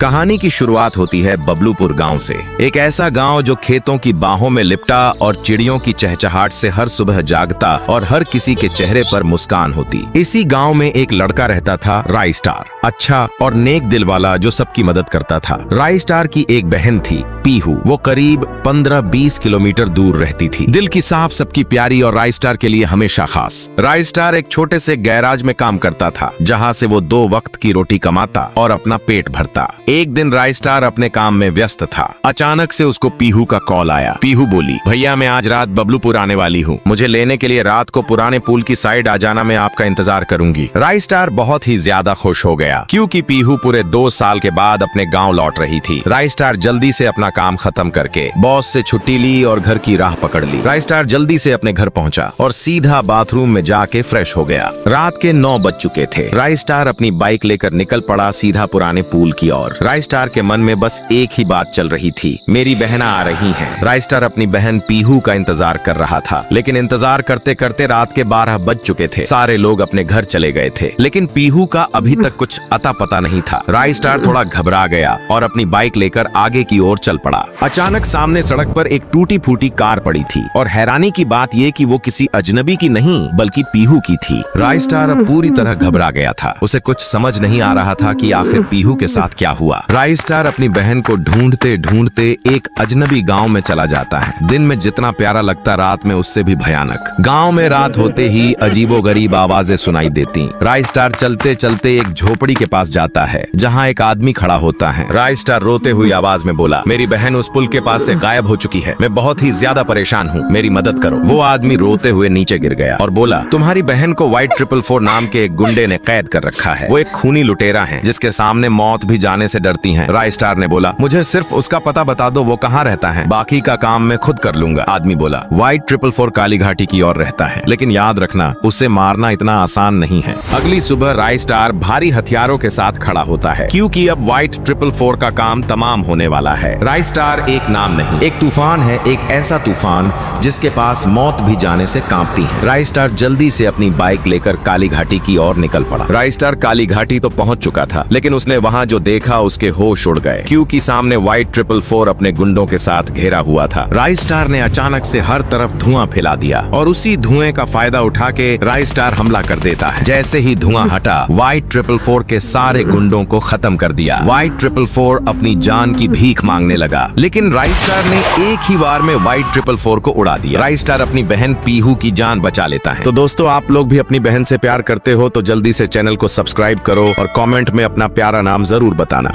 कहानी की शुरुआत होती है बबलूपुर गांव से। एक ऐसा गांव जो खेतों की बाहों में लिपटा और चिड़ियों की चहचहाट से हर सुबह जागता और हर किसी के चेहरे पर मुस्कान होती। इसी गांव में एक लड़का रहता था, राई स्टार, अच्छा और नेक दिल वाला जो सबकी मदद करता था। राई स्टार की एक बहन थी, पीहू। वो करीब 15-20 किलोमीटर दूर रहती थी। दिल की साफ, सबकी प्यारी और राई स्टार के लिए हमेशा खास। राई स्टार एक छोटे से गैराज में काम करता था, जहां से वो 2 वक्त की रोटी कमाता और अपना पेट भरता। एक दिन राई स्टार अपने काम में व्यस्त था। अचानक से उसको पीहू का कॉल आया। पीहू बोली, भैया मैं आज रात बबलूपुर आने वाली हूँ, मुझे लेने के लिए रात को पुराने पुल की साइड आ जाना, मैं आपका इंतजार करूंगी। राई स्टार बहुत ही ज्यादा खुश हो गया, क्योंकि पीहू पूरे 2 साल के बाद अपने गाँव लौट रही थी। राई स्टार जल्दी से अपना काम खत्म करके बॉस से छुट्टी ली और घर की राह पकड़ ली। राई स्टार जल्दी से अपने घर पहुंचा और सीधा बाथरूम में जाके फ्रेश हो गया। रात के 9 बज चुके थे। राई स्टार अपनी बाइक लेकर निकल पड़ा सीधा पुराने पुल की ओर। राई स्टार के मन में बस एक ही बात चल रही थी, मेरी बहना आ रही हैं। राई स्टार अपनी बहन पीहू का इंतजार कर रहा था, लेकिन इंतजार करते करते रात के 12 बज चुके थे। सारे लोग अपने घर चले गए थे, लेकिन पीहू का अभी तक कुछ अता पता नहीं था। राई स्टार थोड़ा घबरा गया और अपनी बाइक लेकर आगे की ओर चल पड़ा। अचानक सामने सड़क पर एक टूटी फूटी कार पड़ी थी और हैरानी की बात यह कि वो किसी अजनबी की नहीं बल्कि पीहू की थी। राई स्टार अब पूरी तरह घबरा गया था। उसे कुछ समझ नहीं आ रहा था कि आखिर पीहू के साथ क्या हुआ। राई स्टार अपनी बहन को ढूंढते ढूंढते एक अजनबी गांव में चला जाता है। दिन में जितना प्यारा लगता, रात में उससे भी भयानक। गांव में रात होते ही अजीबोगरीब आवाजें सुनाई देती। राई स्टार चलते चलते एक झोपड़ी के पास जाता है, जहाँ एक आदमी खड़ा होता है। राई स्टार रोते हुई आवाज में बोला, मेरी बहन उस पुल के पास से गायब हो चुकी है, मैं बहुत ही ज्यादा परेशान हूँ, मेरी मदद करो। वो आदमी रोते हुए नीचे गिर गया और बोला, तुम्हारी बहन को White 444 नाम के एक गुंडे ने कैद कर रखा है। वो एक खूनी लुटेरा है, जिसके सामने मौत भी जाने से डरती है। राई स्टार ने बोला, मुझे सिर्फ उसका पता बता दो, वो कहाँ रहता है, बाकी का काम मैं खुद कर लूंगा। आदमी बोला, White 444 काली घाटी की ओर रहता है, लेकिन याद रखना उसे मारना इतना आसान नहीं है। अगली सुबह राई स्टार भारी हथियारों के साथ खड़ा होता है, क्योंकि अब White 444 का काम तमाम होने वाला है। राई स्टार एक नाम नहीं, एक तूफान है, एक ऐसा तूफान जिसके पास मौत भी जाने से कांपती है। राई स्टार जल्दी से अपनी बाइक लेकर काली घाटी की ओर निकल पड़ा। राई स्टार काली घाटी तो पहुंच चुका था, लेकिन उसने वहां जो देखा उसके होश उड़ गए, क्योंकि सामने White 444 अपने गुंडों के साथ घेरा हुआ था। राई स्टार ने अचानक से हर तरफ धुआं फैला दिया और उसी धुएं का फायदा उठा के राई स्टार हमला कर देता है। जैसे ही धुआं हटा, White 444 के सारे गुंडों को खत्म कर दिया। White 444 अपनी जान की भीख मांगने लगा, लेकिन राई स्टार ने एक ही बार में White 444 को उड़ा दिया। राई स्टार अपनी बहन पीहू की जान बचा लेता है। तो दोस्तों, आप लोग भी अपनी बहन से प्यार करते हो तो जल्दी से चैनल को सब्सक्राइब करो और कमेंट में अपना प्यारा नाम जरूर बताना।